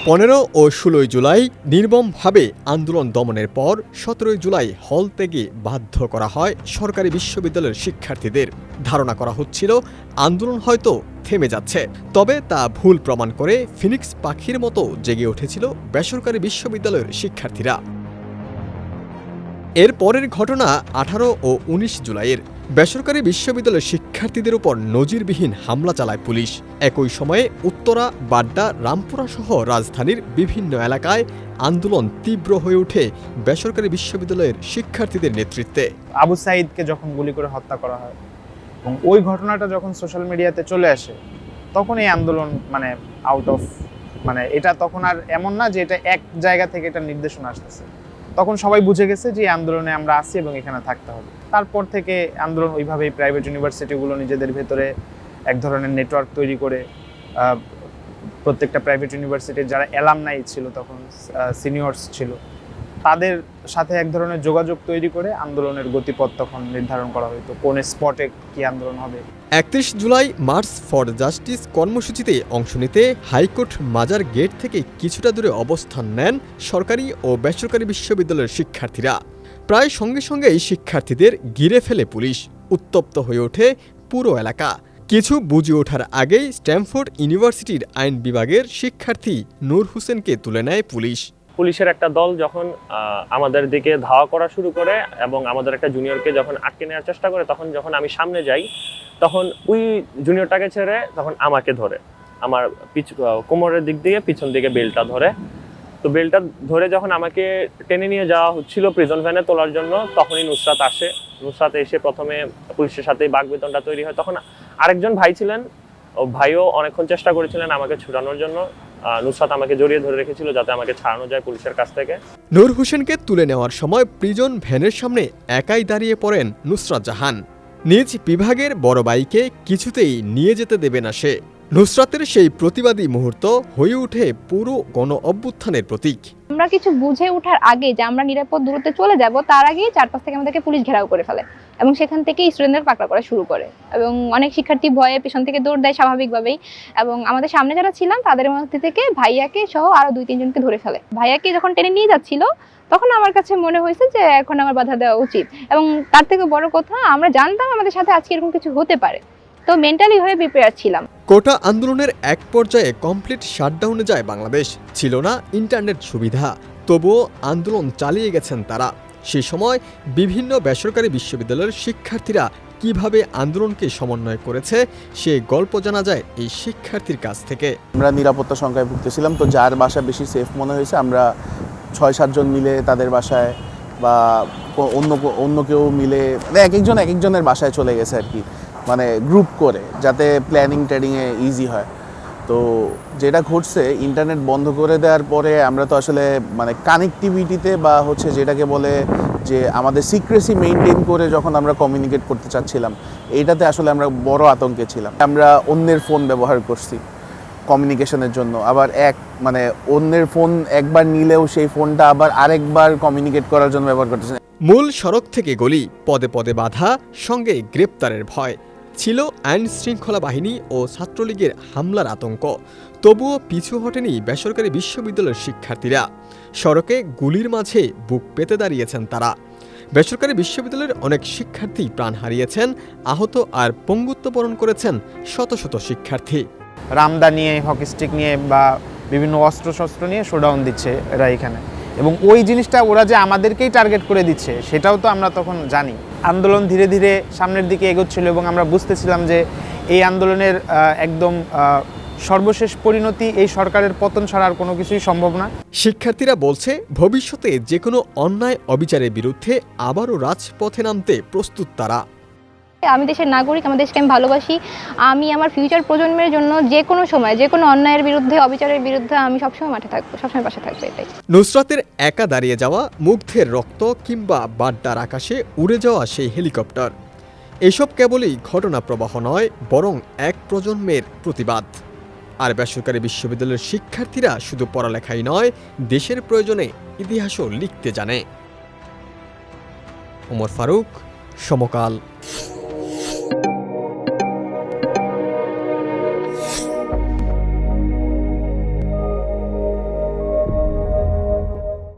15 ও 16 জুলাই নির্মমভাবে আন্দোলন দমনের পর 17 জুলাই হল ত্যাগে বাধ্য করা হয় সরকারি বিশ্ববিদ্যালয়ের শিক্ষার্থীদের। ধারণা করা হচ্ছিল আন্দোলন হয়তো থেমে যাচ্ছে, তবে তা ভুল প্রমাণ করে ফিনিক্স পাখির মতো জেগে উঠেছিল বেসরকারি বিশ্ববিদ্যালয়ের শিক্ষার্থীরা। এর পরের ঘটনা 18 ও 19 জুলাইয়ের। বেসরকারি বিশ্ববিদ্যালয়ের শিক্ষার্থীদের উপর নজিরবিহীন হামলা চালায় পুলিশ। একই সময়ে উত্তরা, বাড্ডা, রামপুরা সহ রাজধানীর বিভিন্ন এলাকায় আন্দোলন তীব্র হয়ে ওঠে বেসরকারি বিশ্ববিদ্যালয়ের শিক্ষার্থীদের নেতৃত্বে। আবু সাঈদকে যখন গুলি করে হত্যা করা হয় এবং ওই ঘটনাটা যখন সোশ্যাল মিডিয়াতে চলে আসে, তখন এই আন্দোলন আউট অফ এটা তখন আর এমন না যে এটা এক জায়গা থেকে এটা নির্দেশনা আসতেছে। তখন সবাই বুঝে গেছে যে এই আন্দোলনে আমরা আছি এবং এখানে থাকতে হবে। তারপর থেকে আন্দোলন ওইভাবেই প্রাইভেট ইউনিভার্সিটিগুলো নিজেদের ভেতরে এক ধরনের নেটওয়ার্ক তৈরি করে প্রত্যেকটা প্রাইভেট ইউনিভার্সিটির যারা অ্যালামনাই ছিল, তখন সিনিয়র্স ছিল, তাদের সাথে এক ধরনের যোগাযোগ তৈরি করে আন্দোলনের গতিপথ তখন নির্ধারণ করা হতো, কোন স্পটে কি আন্দোলন হবে। 31 জুলাই মার্চ ফর জাস্টিস কর্মসূচিতে অংশ নিতে হাইকোর্ট মাজার গেট থেকে কিছুটা দূরে অবস্থান নেন সরকারি ও বেসরকারি বিশ্ববিদ্যালয়ের শিক্ষার্থীরা। প্রায় সঙ্গে সঙ্গেই শিক্ষার্থীদের ঘিরে ফেলে পুলিশ। উত্তপ্ত হয়ে ওঠে পুরো এলাকা। কিছু বুঝে ওঠার আগেই স্ট্যামফোর্ড ইউনিভার্সিটির আইন বিভাগের শিক্ষার্থী নূর হোসেনকে তুলে নেয় পুলিশ। পুলিশের একটা দল যখন আমাদের দিকে ধাওয়া করা শুরু করে এবং আমাদের একটা জুনিয়রকে যখন আটকে নেওয়ার চেষ্টা করে, তখন যখন আমি সামনে যাই, তখন ওই জুনিয়রটাকে ছেড়ে তখন আমাকে ধরে, আমার কোমরের দিক দিয়ে পিছন দিকে বেল্টটা ধরে। তো বেল্টটা ধরে যখন আমাকে টেনে নিয়ে যাওয়া হচ্ছিল প্রিজন ভ্যানে তোলার জন্য, তখনই নুসরাত আসে। নুসরাত এসে প্রথমে পুলিশের সাথে বাকবিতণ্ডা তৈরি হয়। তখন আরেকজন ভাই ছিলেন, ও ভাইও অনেকক্ষণ চেষ্টা করেছিলেন আমাকে ছুটানোর জন্য। নুসরাত আমাকে জড়িয়ে ধরে রেখেছিল যাতে আমাকে ছাড়ানো যায় পুলিশের কাছ থেকে। নূর হোসেনকে তুলে নেওয়ার সময় প্রিজন ভ্যানের সামনে একাই দাঁড়িয়ে পড়েন নুসরাত জাহান। নিজ বিভাগের বড় ভাইকে কিছুতেই নিয়ে যেতে দেবে না সে। নুসরাতের সেই প্রতিবাদী মুহূর্ত হয়ে ওঠে পুরো গণ অভ্যুত্থানের প্রতীক। আমরা কিছু বুঝে ওঠার আগে যে আমরা নিরাপদ দূরত্বে চলে যাব, তার আগেই চারপাশ থেকে আমাদেরকে পুলিশ ঘেরাও করে ফেলে এবং সেখান থেকে স্টুডেন্টদের পাকড়াও করা শুরু করে এবং অনেক শিক্ষার্থী ভয়ে পেছন থেকে দৌড় দেয় স্বাভাবিকভাবেই। এবং আমাদের সামনে যারা ছিলাম তাদের মধ্যে থেকে ভাইয়াকে সহ আরো 2-3 জনকে ধরে ফেলে। ভাইয়াকে যখন টেনে নিয়ে যাচ্ছিল, তখন আমার কাছে মনে হয়েছে যে এখন আমার বাধা দেওয়া উচিত। এবং তার থেকে বড় কথা, আমরা জানতাম আমাদের সাথে আজকে এরকম কিছু হতে পারে, তো মেন্টালি হয়ে প্রিপেয়ার ছিলাম। কোটা আন্দোলনের এক পর্যায়ে কমপ্লিট শাটডাউনে যায় বাংলাদেশ। ছিল না ইন্টারনেট সুবিধা, তবুও আন্দোলন চালিয়ে গেছেন তারা। সে সময় বিভিন্ন বেসরকারি বিশ্ববিদ্যালয়ের শিক্ষার্থীরা কিভাবে আন্দোলনকে সমন্বয় করেছে সে গল্প জানা যায় এই শিক্ষার্থীর কাছ থেকে। আমরা নিরাপত্তা সংখ্যায় ভুগতেছিলাম, তো যার বাসা বেশি সেফ মনে হয়েছে আমরা 6-7 জন মিলে তাদের বাসায় বা অন্য কেউ মিলে এক একজনের বাসায় চলে গেছে আর কি, গ্রুপ করে, যাতে প্ল্যানিং ট্রেনিংয়ে ইজি হয়। তো যেটা ঘটছে, ইন্টারনেট বন্ধ করে দেওয়ার পরে আমরা তো আসলে কানেক্টিভিটিতে বা যেটাকে বলে যে আমাদের সিক্রেসি মেনটেন করে যখন আমরা কমিউনিকেট করতে চাচ্ছিলাম, এইটাতে আসলে আমরা বড় আতঙ্কে ছিলাম। আমরা অন্যের ফোন ব্যবহার করছি কমিউনিকেশনের জন্য। আবার অন্যের ফোন একবার নিলেও সেই ফোনটা আবার আরেকবার কমিউনিকেট করার জন্য ব্যবহার করতেছে। মূল সড়ক থেকে গলি, পদে পদে বাধা, সঙ্গে গ্রেপ্তারের ভয়। ছিল আইন শৃঙ্খলা বাহিনী ও ছাত্রলীগের হামলার আতঙ্ক। তবুও পিছু হটেনি বেসরকারি বিশ্ববিদ্যালয়ের শিক্ষার্থীরা। সড়কে গুলির মাঝে বুক পেতে দাঁড়িয়েছেন তারা। বেসরকারি বিশ্ববিদ্যালয়ের অনেক শিক্ষার্থী প্রাণ হারিয়েছেন, আহত আর পঙ্গুত্ব বরণ করেছেন শত শত শিক্ষার্থী। রামদা নিয়ে, হকি স্টিক নিয়ে বা বিভিন্ন অস্ত্রশস্ত্র নিয়ে শোডাউন দিচ্ছে এরা এখানে, এবং ওই জিনিসটা ওরা যে আমাদেরকেই টার্গেট করে দিচ্ছে সেটাও তো আমরা তখন জানি। আন্দোলন ধীরে ধীরে সামনের দিকে এগোচ্ছিল এবং আমরা বুঝতেছিলাম যে এই আন্দোলনের একদম সর্বশেষ পরিণতি এই সরকারের পতন ছাড়া আর কোনো কিছুই সম্ভব না। শিক্ষার্থীরা বলছে, ভবিষ্যতে যে কোনো অন্যায় অবিচারের বিরুদ্ধে আবারও রাজপথে নামতে প্রস্তুত তারা। আমি দেশের নাগরিক, আমার দেশকে আমি ভালোবাসি। আমি আমার ফিউচার প্রজন্মের জন্য যে কোনো সময় যে কোনো অন্যায়ের বিরুদ্ধে, অবিচারের বিরুদ্ধে আমি সবসময় মাঠে থাকবো, সবসময় পাশে থাকবো। এটাই। নুসরাতের একা দাঁড়িয়ে যাওয়া, মুগ্ধের রক্ত কিংবা বাড্ডার আকাশে উড়ে যাওয়া সেই হেলিকপ্টার, এসব কেবলই ঘটনা প্রবাহ নয়, বরং এক প্রজন্মের প্রতিবাদ। আর বেসরকারি বিশ্ববিদ্যালয়ের শিক্ষার্থীরা শুধু পড়ালেখাই নয়, দেশের প্রয়োজনে ইতিহাসও লিখতে জানে। ওমর ফারুক, সমকাল।